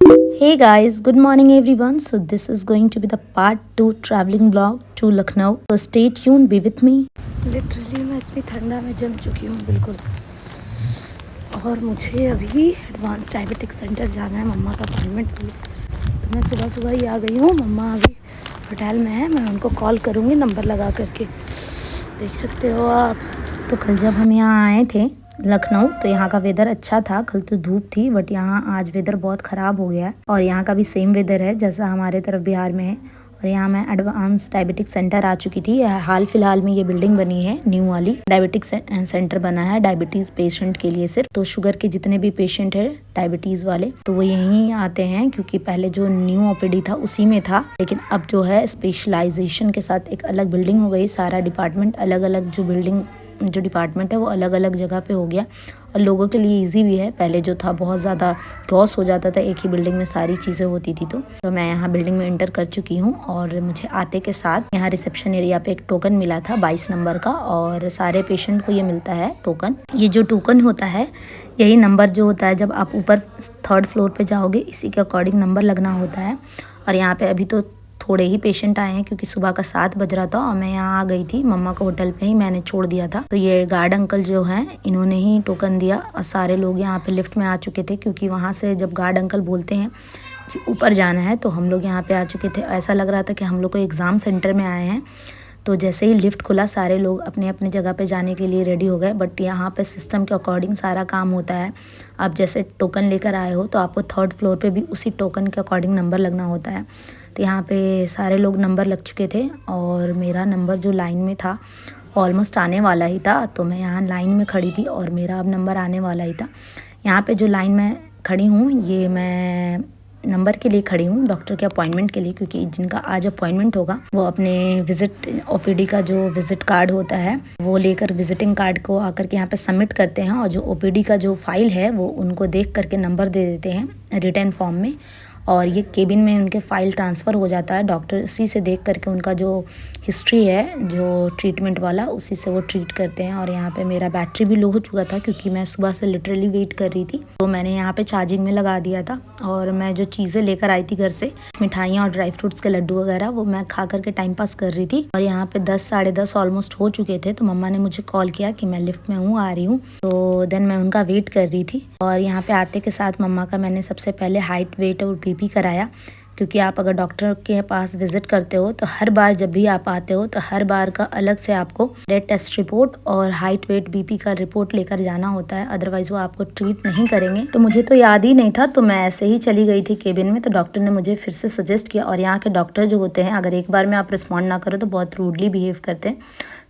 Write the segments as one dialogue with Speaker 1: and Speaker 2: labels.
Speaker 1: Hey guys, good morning everyone. So this is going to be the part 2 traveling vlog to Lucknow. So stay tuned, be with me. Literally मैं इतनी ठंडा में जम चुकी हूँ बिल्कुल। और मुझे अभी एडवांस डायबिटिक सेंटर जाना है मम्मा का अपॉइंटमेंट के लिए। तो मैं सुबह सुबह ही आ गई हूँ। मम्मा अभी होटल में है, मैं उनको कॉल करूँगी नंबर लगा करके। देख सकते हो आप। तो कल जब हम यहाँ आए थे लखनऊ तो यहाँ का वेदर अच्छा था। कल तो धूप थी बट यहाँ आज वेदर बहुत ख़राब हो गया है। और यहाँ का भी सेम वेदर है जैसा हमारे तरफ बिहार में है। और यहाँ मैं एडवांस डायबिटिक सेंटर आ चुकी थी। हाल फिलहाल में ये बिल्डिंग बनी है, न्यू वाली डायबिटिक सेंटर बना है डायबिटीज़ पेशेंट के लिए सिर्फ। तो शुगर के जितने भी पेशेंट है डायबिटीज़ वाले तो वो यहीं आते हैं, क्योंकि पहले जो न्यू ओपीडी था उसी में था, लेकिन अब जो है स्पेशलाइजेशन के साथ एक अलग बिल्डिंग हो गई। सारा डिपार्टमेंट अलग अलग, जो डिपार्टमेंट है वो अलग अलग जगह पे हो गया। और लोगों के लिए इजी भी है। पहले जो था बहुत ज़्यादा कॉस हो जाता था, एक ही बिल्डिंग में सारी चीज़ें होती थी। तो मैं यहाँ बिल्डिंग में इंटर कर चुकी हूँ। और मुझे आते के साथ यहाँ रिसेप्शन एरिया पे एक टोकन मिला था 22 नंबर का। और सारे पेशेंट को ये मिलता है टोकन। ये जो टोकन होता है यही नंबर जो होता है जब आप ऊपर 3rd फ्लोर पे जाओगे, इसी के अकॉर्डिंग नंबर लगना होता है। और यहाँ पे अभी तो थोड़े ही पेशेंट आए हैं क्योंकि सुबह का 7 बज रहा था और मैं यहाँ आ गई थी। मम्मा को होटल पे ही मैंने छोड़ दिया था। तो ये गार्ड अंकल जो हैं इन्होंने ही टोकन दिया। और सारे लोग यहाँ पे लिफ्ट में आ चुके थे, क्योंकि वहाँ से जब गार्ड अंकल बोलते हैं कि ऊपर जाना है तो हम लोग यहाँ पे आ चुके थे। ऐसा लग रहा था कि हम लोग को एग्ज़ाम सेंटर में आए हैं। तो जैसे ही लिफ्ट खुला सारे लोग अपने अपने जगह पे जाने के लिए रेडी हो गए। बट यहाँ पे सिस्टम के अकॉर्डिंग सारा काम होता है। आप जैसे टोकन लेकर आए हो तो आपको 3rd फ्लोर पे भी उसी टोकन के अकॉर्डिंग नंबर लगना होता है। तो यहाँ पे सारे लोग नंबर लग चुके थे और मेरा नंबर जो लाइन में था ऑलमोस्ट आने वाला ही था। तो मैं यहाँ लाइन में खड़ी थी और मेरा अब नंबर आने वाला ही था। यहाँ पे जो लाइन में खड़ी हूँ ये मैं नंबर के लिए खड़ी हूँ, डॉक्टर के अपॉइंटमेंट के लिए, क्योंकि जिनका आज अपॉइंटमेंट होगा वो अपने विजिट ओपीडी का जो विजिट कार्ड होता है वो लेकर विजिटिंग कार्ड को आकर के यहाँ पे सबमिट करते हैं। और जो ओपीडी का जो फाइल है वो उनको देख करके नंबर दे देते हैं रिटर्न फॉर्म में। और ये केबिन में उनके फ़ाइल ट्रांसफ़र हो जाता है। डॉक्टर उसी से देख करके उनका जो हिस्ट्री है जो ट्रीटमेंट वाला उसी से वो ट्रीट करते हैं। और यहाँ पे मेरा बैटरी भी लो हो चुका था क्योंकि मैं सुबह से लिटरली वेट कर रही थी। तो मैंने यहाँ पे चार्जिंग में लगा दिया था। और मैं जो चीज़ें लेकर आई थी घर से, मिठाइयाँ और ड्राई फ्रूट्स के लड्डू वगैरह, वो मैं खा करके टाइम पास कर रही थी। और यहाँ पे 10 साढ़े 10 ऑलमोस्ट हो चुके थे। तो मम्मा ने मुझे कॉल किया कि मैं लिफ्ट में हूँ, आ रही हूँ। तो देन मैं उनका वेट कर रही थी। और यहाँ पे आते के साथ मम्मा का मैंने सबसे पहले हाइट, वेट और बीपी कराया। क्योंकि आप अगर डॉक्टर के पास विजिट करते हो तो हर बार जब भी आप आते हो तो हर बार का अलग से आपको ब्लड टेस्ट रिपोर्ट और हाइट, वेट, बीपी का रिपोर्ट लेकर जाना होता है, अदरवाइज वो आपको ट्रीट नहीं करेंगे। तो मुझे तो याद ही नहीं था, तो मैं ऐसे ही चली गई थी केबिन में। तो डॉक्टर ने मुझे फिर से सजेस्ट किया। और यहाँ के डॉक्टर जो होते हैं अगर एक बार में आप रिस्पॉन्ड ना करो तो बहुत रूडली बिहेव करते हैं।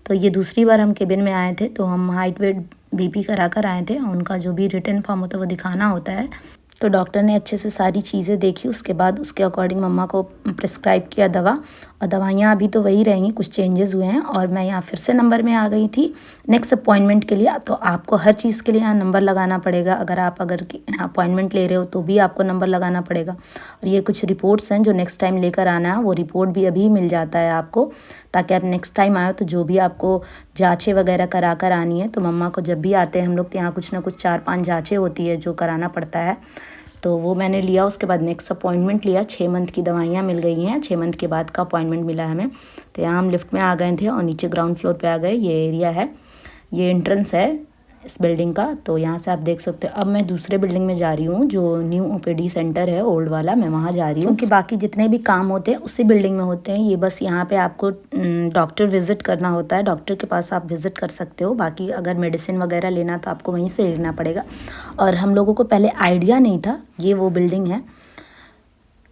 Speaker 1: तो ये दूसरी बार हम केबिन में आए थे तो हम हाइट, वेट, बीपी करा कर आए थे। उनका जो भी रिटर्न फॉर्म होता है वो दिखाना होता है। तो डॉक्टर ने अच्छे से सारी चीज़ें देखी, उसके बाद उसके अकॉर्डिंग मम्मा को प्रिस्क्राइब किया दवा। और दवाइयाँ अभी तो वही रहेंगी, कुछ चेंजेस हुए हैं। और मैं यहाँ फिर से नंबर में आ गई थी नेक्स्ट अपॉइंटमेंट के लिए। तो आपको हर चीज़ के लिए यहाँ नंबर लगाना पड़ेगा। अगर अपॉइंटमेंट ले रहे हो तो भी आपको नंबर लगाना पड़ेगा। और ये कुछ रिपोर्ट्स हैं जो नेक्स्ट टाइम लेकर आना है, वो रिपोर्ट भी अभी मिल जाता है आपको, ताकि आप नेक्स्ट टाइम आए तो जो भी आपको जाँचें वगैरह करा कर आनी है। तो मम्मा को जब भी आते हैं हम लोग तो यहाँ कुछ ना कुछ 4-5 जाँचें होती है जो कराना पड़ता है। तो वो मैंने लिया। उसके बाद नेक्स्ट अपॉइंटमेंट लिया। 6 मंथ की दवाइयाँ मिल गई हैं, 6 मंथ के बाद का अपॉइंटमेंट मिला है हमें। तो यहाँ हम लिफ्ट में आ गए थे और नीचे ग्राउंड फ्लोर पे आ गए। ये एरिया है, ये एंट्रेंस है इस बिल्डिंग का। तो यहाँ से आप देख सकते हो। अब मैं दूसरे बिल्डिंग में जा रही हूँ जो न्यू ओपीडी सेंटर है, ओल्ड वाला, मैं वहाँ जा रही हूँ। क्योंकि बाकी जितने भी काम होते हैं उसी बिल्डिंग में होते हैं। ये बस यहाँ पे आपको डॉक्टर विजिट करना होता है, डॉक्टर के पास आप विजिट कर सकते हो। बाकी अगर मेडिसिन वगैरह लेना तो आपको वहीं से लेना पड़ेगा। और हम लोगों को पहले आइडिया नहीं था ये वो बिल्डिंग है।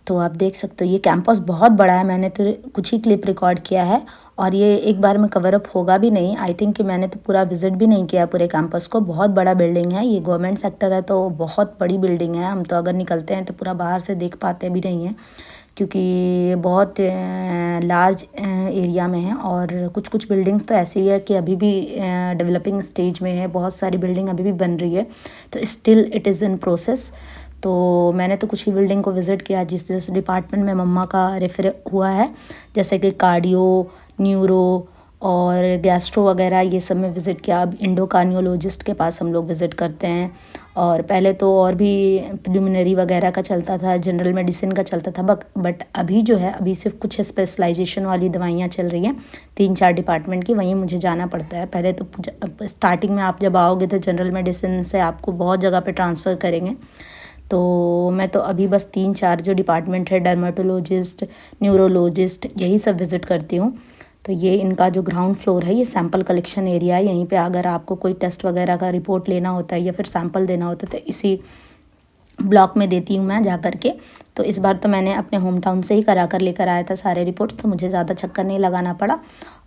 Speaker 1: तो आप देख सकते हो ये कैंपस बहुत बड़ा है। मैंने तो कुछ ही क्लिप रिकॉर्ड किया है और ये एक बार में कवर अप होगा भी नहीं। आई थिंक कि मैंने तो पूरा विजिट भी नहीं किया पूरे कैंपस को। बहुत बड़ा बिल्डिंग है, ये गवर्नमेंट सेक्टर है तो बहुत बड़ी बिल्डिंग है। हम तो अगर निकलते हैं तो पूरा बाहर से देख पाते भी नहीं हैं, क्योंकि ये बहुत लार्ज एरिया में है। और कुछ कुछ बिल्डिंग तो ऐसी है कि अभी भी डेवलपिंग स्टेज में है, बहुत सारी बिल्डिंग अभी भी बन रही है। तो still it is in process. तो मैंने तो कुछ ही बिल्डिंग को विज़िट किया जिस जिस डिपार्टमेंट में मम्मा का रेफर हुआ है, जैसे कि कार्डियो, न्यूरो और गैस्ट्रो वगैरह ये सब में विज़िट किया। अब इंडोकार्डियोलॉजिस्ट के पास हम लोग विज़िट करते हैं। और पहले तो और भी प्रिलिमिनरी वगैरह का चलता था, जनरल मेडिसिन का चलता था, बट अभी जो है अभी सिर्फ कुछ स्पेशलाइजेशन वाली दवाइयाँ चल रही हैं 3-4 डिपार्टमेंट की, वहीं मुझे जाना पड़ता है। पहले तो स्टार्टिंग में आप जब आओगे तो जनरल मेडिसिन से आपको बहुत जगह पे ट्रांसफ़र करेंगे। तो मैं तो अभी बस 3-4 जो डिपार्टमेंट है, डर्मेटोलॉजिस्ट, न्यूरोलॉजिस्ट, यही सब विज़िट करती हूँ। तो ये इनका जो ग्राउंड फ्लोर है, ये सैंपल कलेक्शन एरिया है। यहीं पे अगर आपको कोई टेस्ट वगैरह का रिपोर्ट लेना होता है या फिर सैंपल देना होता है तो इसी ब्लॉक में देती हूँ मैं जा कर के। तो इस बार तो मैंने अपने होम टाउन से ही करा कर लेकर आया था सारे रिपोर्ट्स, तो मुझे ज़्यादा चक्कर नहीं लगाना पड़ा।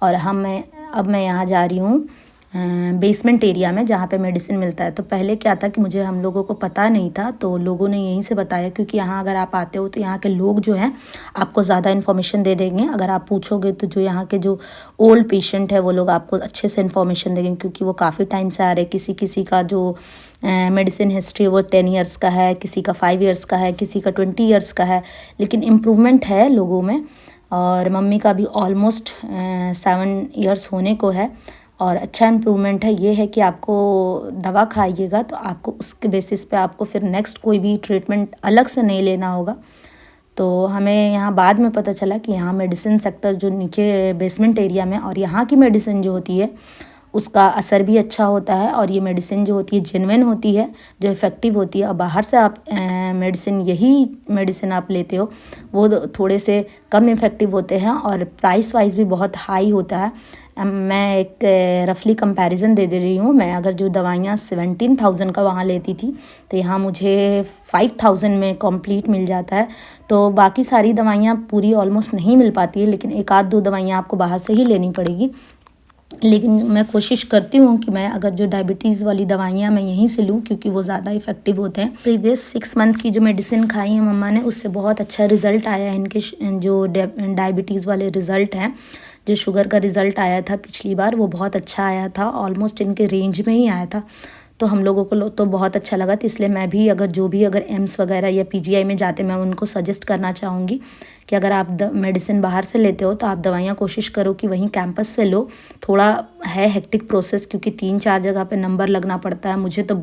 Speaker 1: और अब मैं यहाँ जा रही हूँ बेसमेंट एरिया में, जहाँ पे मेडिसिन मिलता है। तो पहले क्या था कि मुझे हम लोगों को पता नहीं था, तो लोगों ने यहीं से बताया, क्योंकि यहाँ अगर आप आते हो तो यहाँ के लोग जो हैं आपको ज़्यादा इन्फॉर्मेशन दे देंगे। अगर आप पूछोगे तो जो यहाँ के जो ओल्ड पेशेंट है वो लोग आपको अच्छे से इन्फॉर्मेशन देंगे, क्योंकि वो काफ़ी टाइम से आ रहे। किसी किसी का जो मेडिसिन हिस्ट्री वो 10 ईयर्स का है, किसी का 5 ईयर्स का है, किसी का 20 ईयर्स का है, लेकिन इम्प्रूवमेंट है लोगों में। और मम्मी का भी ऑलमोस्ट 7 ईयर्स होने को है और अच्छा इम्प्रूवमेंट है। ये है कि आपको दवा खाइएगा तो आपको उसके बेसिस पे आपको फिर नेक्स्ट कोई भी ट्रीटमेंट अलग से नहीं लेना होगा। तो हमें यहाँ बाद में पता चला कि यहाँ मेडिसिन सेक्टर जो नीचे बेसमेंट एरिया में, और यहाँ की मेडिसिन जो होती है उसका असर भी अच्छा होता है, और ये मेडिसिन जो होती है जेन्युइन होती है, जो इफ़ेक्टिव होती है। और बाहर से आप यही मेडिसिन आप लेते हो वो थोड़े से कम इफ़ेक्टिव होते हैं और प्राइस वाइज भी बहुत हाई होता है। मैं एक रफली कंपैरिजन दे रही हूँ। मैं अगर जो दवाइयाँ 17,000 का वहाँ लेती थी तो यहाँ मुझे 5,000 में कंप्लीट मिल जाता है। तो बाकी सारी दवाइयाँ पूरी ऑलमोस्ट नहीं मिल पाती है, लेकिन एक आध दो दवाइयाँ आपको बाहर से ही लेनी पड़ेगी। लेकिन मैं कोशिश करती हूँ कि मैं अगर जो डायबिटीज़ वाली दवाइयाँ मैं यहीं से लूँ, क्योंकि वो ज़्यादा इफ़ेक्टिव होते हैं। प्रीवियस 6 मंथ की जो मेडिसिन खाई है मम्मा ने, उससे बहुत अच्छा रिज़ल्ट आया है। इनके जो डायबिटीज़ वाले रिज़ल्ट हैं, जो शुगर का रिज़ल्ट आया था पिछली बार, वो बहुत अच्छा आया था, ऑलमोस्ट इनके रेंज में ही आया था। तो हम लोगों को तो बहुत अच्छा लगा। तो इसलिए मैं भी अगर एम्स वगैरह या पीजीआई में जाते, मैं उनको सजेस्ट करना चाहूँगी कि अगर आप मेडिसिन बाहर से लेते हो तो आप दवाइयाँ कोशिश करो कि वहीं कैंपस से लो। थोड़ा है हेक्टिक प्रोसेस, क्योंकि 3-4 जगह पे नंबर लगना पड़ता है। मुझे तो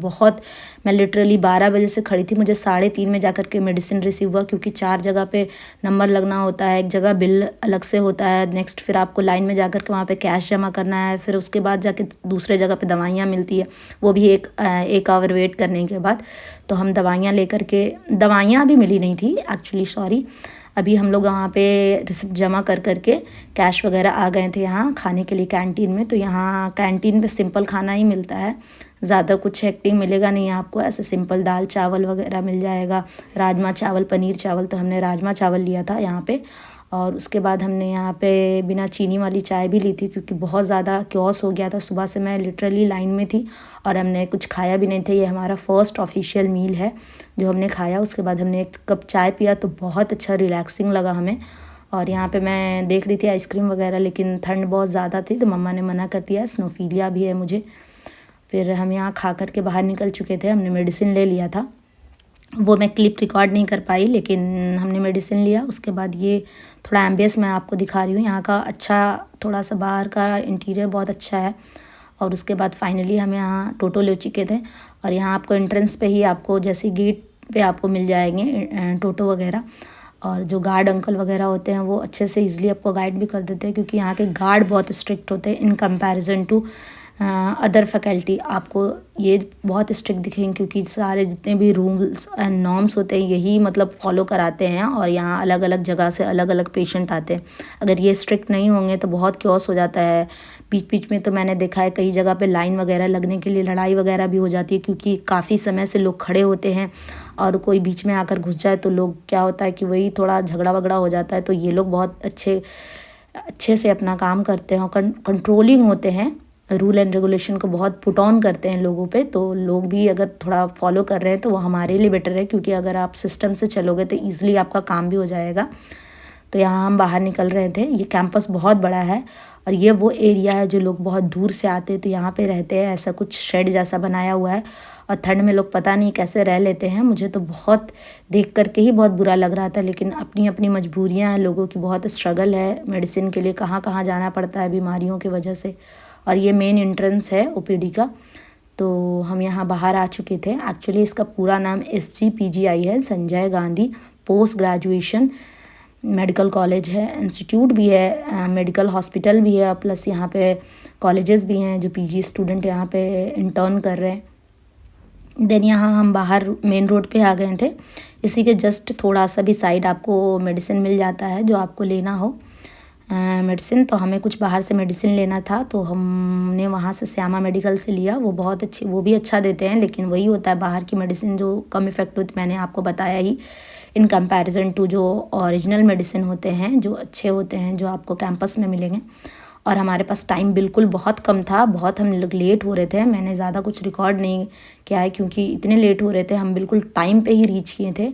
Speaker 1: मैं लिटरली 12 बजे से खड़ी थी, मुझे 3:30 में जाकर के मेडिसिन रिसीव हुआ, क्योंकि 4 जगह पे नंबर लगना होता है। एक जगह बिल अलग से होता है, नेक्स्ट फिर आपको लाइन में जाकर के वहाँ पे कैश जमा करना है, फिर उसके बाद जाके दूसरे जगह पे दवाइयाँ मिलती है, वो भी एक आवर वेट करने के बाद। तो हम दवाइयाँ लेकर के, दवाइयाँ अभी मिली नहीं थी एक्चुअली, सॉरी। अभी हम लोग वहाँ पे रिसिप्ट जमा कर के कैश वगैरह आ गए थे यहाँ खाने के लिए कैंटीन में। तो यहाँ कैंटीन पे सिंपल खाना ही मिलता है, ज़्यादा कुछ हेक्टिक मिलेगा नहीं आपको। ऐसे सिंपल दाल चावल वगैरह मिल जाएगा, राजमा चावल, पनीर चावल। तो हमने राजमा चावल लिया था यहाँ पे। और उसके बाद हमने यहाँ पे बिना चीनी वाली चाय भी ली थी, क्योंकि बहुत ज़्यादा क्योस हो गया था। सुबह से मैं लिटरली लाइन में थी और हमने कुछ खाया भी नहीं था। ये हमारा फर्स्ट ऑफिशियल मील है जो हमने खाया। उसके बाद हमने एक कप चाय पिया, तो बहुत अच्छा रिलैक्सिंग लगा हमें। और यहाँ पे मैं देख रही थी आइसक्रीम वगैरह, लेकिन ठंड बहुत ज़्यादा थी तो मम्मा ने मना कर दिया, स्नोफीलिया भी है मुझे। फिर हम यहाँ खा कर के बाहर निकल चुके थे, हमने मेडिसिन ले लिया था। वो मैं क्लिप रिकॉर्ड नहीं कर पाई, लेकिन हमने मेडिसिन लिया। उसके बाद ये थोड़ा एम्बियंस मैं आपको दिखा रही हूँ यहाँ का। अच्छा, थोड़ा सा बाहर का इंटीरियर बहुत अच्छा है। और उसके बाद फाइनली हम यहाँ टोटो ले चुके थे। और यहाँ आपको एंट्रेंस पे ही आपको जैसे गेट पे आपको मिल जाएंगे टोटो वगैरह। और जो गार्ड अंकल वगैरह होते हैं वो अच्छे से ईज़िली आपको गाइड भी कर देते हैं, क्योंकि यहाँ के गार्ड बहुत स्ट्रिक्ट होते हैं in comparison to other faculty. आपको ये बहुत स्ट्रिक्ट दिखेंगे, क्योंकि सारे जितने भी रूल्स एंड नॉर्म्स होते हैं यही मतलब फॉलो कराते हैं। और यहाँ अलग अलग जगह से अलग अलग पेशेंट आते हैं। अगर ये स्ट्रिक्ट नहीं होंगे तो बहुत क्योस हो जाता है। बीच बीच में तो मैंने देखा है कई जगह पे लाइन वगैरह लगने के लिए लड़ाई वगैरह भी हो जाती है, क्योंकि काफ़ी समय से लोग खड़े होते हैं और कोई बीच में आकर घुस जाए तो लोग, क्या होता है कि वही थोड़ा झगड़ा वगड़ा हो जाता है। तो ये लोग बहुत अच्छे से अपना काम करते हैं और कंट्रोलिंग होते हैं, रूल एंड रेगुलेशन को बहुत पुट ऑन करते हैं लोगों पे। तो लोग भी अगर थोड़ा फॉलो कर रहे हैं तो वो हमारे लिए बेटर है, क्योंकि अगर आप सिस्टम से चलोगे तो ईज़िली आपका काम भी हो जाएगा। तो यहाँ हम बाहर निकल रहे थे। ये कैंपस बहुत बड़ा है और ये वो एरिया है जो लोग बहुत दूर से आते हैं तो यहाँ पे रहते हैं। ऐसा कुछ शेड जैसा बनाया हुआ है और ठंड में लोग पता नहीं कैसे रह लेते हैं। मुझे तो बहुत देख करके ही बहुत बुरा लग रहा था, लेकिन अपनी अपनी मजबूरियाँ हैं लोगों की, बहुत स्ट्रगल है मेडिसिन के लिए, कहाँ कहाँ जाना पड़ता है बीमारियों की वजह से। और ये मेन एंट्रेंस है ओपीडी का। तो हम यहाँ बाहर आ चुके थे। एक्चुअली इसका पूरा नाम SGPGI है, Sanjay Gandhi post graduation medical college है, इंस्टीट्यूट भी है, मेडिकल हॉस्पिटल भी है, प्लस यहाँ पे कॉलेजेस भी हैं जो PG स्टूडेंट यहाँ पे इंटर्न कर रहे हैं। देन यहाँ हम बाहर मेन रोड पे आ गए थे। इसी के जस्ट थोड़ा सा भी साइड आपको मेडिसिन मिल जाता है जो आपको लेना हो मेडिसिन। तो हमें कुछ बाहर से मेडिसिन लेना था तो हमने वहाँ से श्यामा मेडिकल से लिया। वो बहुत अच्छी, वो भी अच्छा देते हैं, लेकिन वही होता है बाहर की मेडिसिन जो कम इफ़ेक्ट होती, मैंने आपको बताया ही, इन कंपैरिजन टू जो ओरिजिनल मेडिसिन होते हैं जो अच्छे होते हैं जो आपको कैंपस में मिलेंगे। और हमारे पास टाइम बिल्कुल बहुत कम था, बहुत हम लोग लेट हो रहे थे। मैंने ज़्यादा कुछ रिकॉर्ड नहीं किया है क्योंकि इतने लेट हो रहे थे, हम बिल्कुल टाइम पे ही रीच किए थे।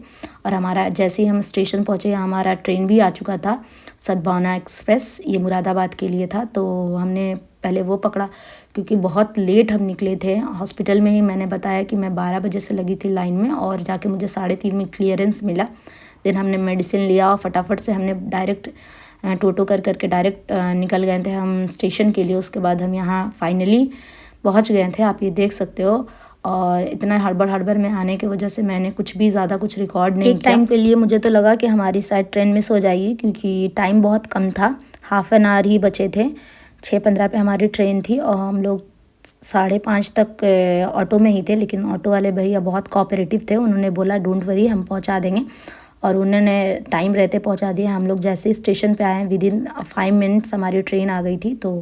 Speaker 1: और हमारा जैसे ही हम स्टेशन पहुँचे हमारा ट्रेन भी आ चुका था, सद्भावना एक्सप्रेस, ये मुरादाबाद के लिए था। तो हमने पहले वो पकड़ा क्योंकि बहुत लेट हम निकले थे। हॉस्पिटल में ही मैंने बताया कि मैं 12 बजे से लगी थी लाइन में और जाके मुझे 3:30 में क्लियरेंस मिला। देन हमने मेडिसिन लिया और फटाफट से हमने डायरेक्ट टोटो कर करके डायरेक्ट निकल गए थे हम स्टेशन के लिए। उसके बाद हम यहाँ फाइनली पहुँच गए थे, आप ये देख सकते हो। और इतना हड़बड़ में आने की वजह से मैंने कुछ भी ज़्यादा कुछ रिकॉर्ड नहीं किया। टाइम के लिए मुझे तो लगा कि हमारी शायद ट्रेन मिस हो जाएगी क्योंकि टाइम बहुत कम था, हाफ एन आवर ही बचे थे। 6:15 पे हमारी ट्रेन थी और हम लोग 5:30 तक ऑटो में ही थे। लेकिन ऑटो वाले भैया बहुत कोऑपरेटिव थे, उन्होंने बोला डोंट वरी हम पहुंचा देंगे, और उन्होंने टाइम रहते पहुंचा दिया। हम लोग जैसे ही स्टेशन पे आए विदिन 5 मिनट्स हमारी ट्रेन आ गई थी। तो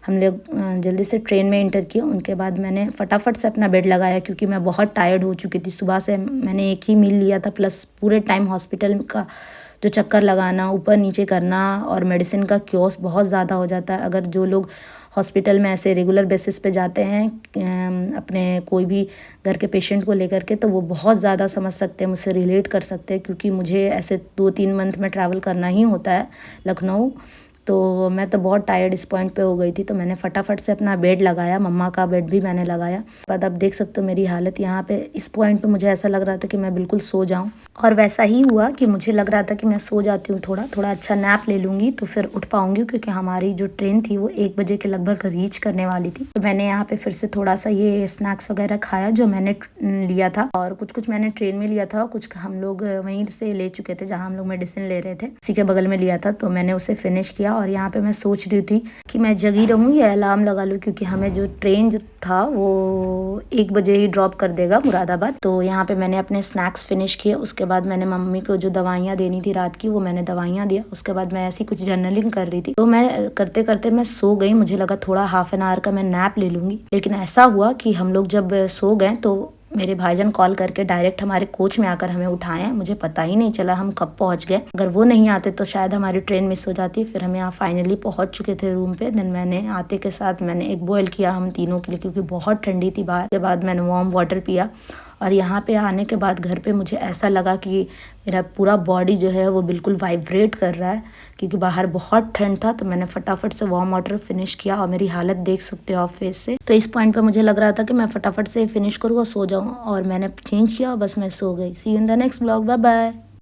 Speaker 1: हम लोग जल्दी से ट्रेन में इंटर किया। उनके बाद मैंने फटाफट से अपना बेड लगाया क्योंकि मैं बहुत टायर्ड हो चुकी थी। सुबह से मैंने एक ही मील लिया था, प्लस पूरे टाइम हॉस्पिटल का जो चक्कर लगाना, ऊपर नीचे करना, और मेडिसिन का क्योस बहुत ज़्यादा हो जाता है। अगर जो लोग हॉस्पिटल में ऐसे रेगुलर बेसिस पे जाते हैं अपने कोई भी घर के पेशेंट को लेकर के, तो वो बहुत ज़्यादा समझ सकते हैं, मुझसे रिलेट कर सकते हैं क्योंकि मुझे ऐसे 2-3 मंथ में ट्रैवल करना ही होता है लखनऊ। तो मैं तो बहुत टायर्ड इस पॉइंट पे हो गई थी। तो मैंने फटाफट से अपना बेड लगाया, मम्मा का बेड भी मैंने लगाया। बाद आप देख सकते हो मेरी हालत यहाँ पे, इस पॉइंट पे मुझे ऐसा लग रहा था कि मैं बिल्कुल सो जाऊँ, और वैसा ही हुआ कि मुझे लग रहा था कि मैं सो जाती हूँ, थोड़ा अच्छा नैप ले लूँगी तो फिर उठ पाऊँगी, क्योंकि हमारी जो ट्रेन थी वो 1 बजे के लगभग रीच करने वाली थी। तो मैंने यहाँ पे फिर से थोड़ा सा ये स्नैक्स वगैरह खाया जो मैंने लिया था, और कुछ मैंने ट्रेन में लिया था, कुछ हम लोग वहीं से ले चुके थे जहाँ हम लोग मेडिसिन ले रहे थे, उसी के बगल में लिया था। तो मैंने उसे फिनिश किया और यहाँ पे मैं सोच रही थी कि मैं जगी रहूँ या अलार्म लगा लूँ, क्योंकि हमें जो ट्रेन था वो 1 बजे ही ड्रॉप कर देगा मुरादाबाद। तो यहाँ पे मैंने अपने स्नैक्स फिनिश किए। उसके बाद मैंने मम्मी को जो दवाइयाँ देनी थी रात की वो मैंने दवाइयाँ दिया। उसके बाद मैं ऐसी कुछ जर्नलिंग कर रही थी, तो मैं करते करते मैं सो गई। मुझे लगा थोड़ा हाफ एन आवर का मैं नैप ले लूँगी, लेकिन ऐसा हुआ कि हम लोग जब सो गए तो मेरे भाईजान कॉल करके डायरेक्ट हमारे कोच में आकर हमें उठाए। मुझे पता ही नहीं चला हम कब पहुंच गए। अगर वो नहीं आते तो शायद हमारी ट्रेन मिस हो जाती। फिर हम यहाँ फाइनली पहुंच चुके थे रूम पे। देन मैंने आते के साथ मैंने एग बॉयल किया हम तीनों के लिए, क्योंकि बहुत ठंडी थी बाहर। के बाद मैंने वार्म वाटर पिया, और यहाँ पे आने के बाद घर पे मुझे ऐसा लगा कि मेरा पूरा बॉडी जो है वो बिल्कुल वाइब्रेट कर रहा है, क्योंकि बाहर बहुत ठंड था। तो मैंने फटाफट से वार्म वाटर फिनिश किया, और मेरी हालत देख सकते हो आप फेस से। तो इस पॉइंट पे मुझे लग रहा था कि मैं फटाफट से फिनिश करूँ और सो जाऊँ, और मैंने चेंज किया और बस मैं सो गई। See you in the next blog, bye bye.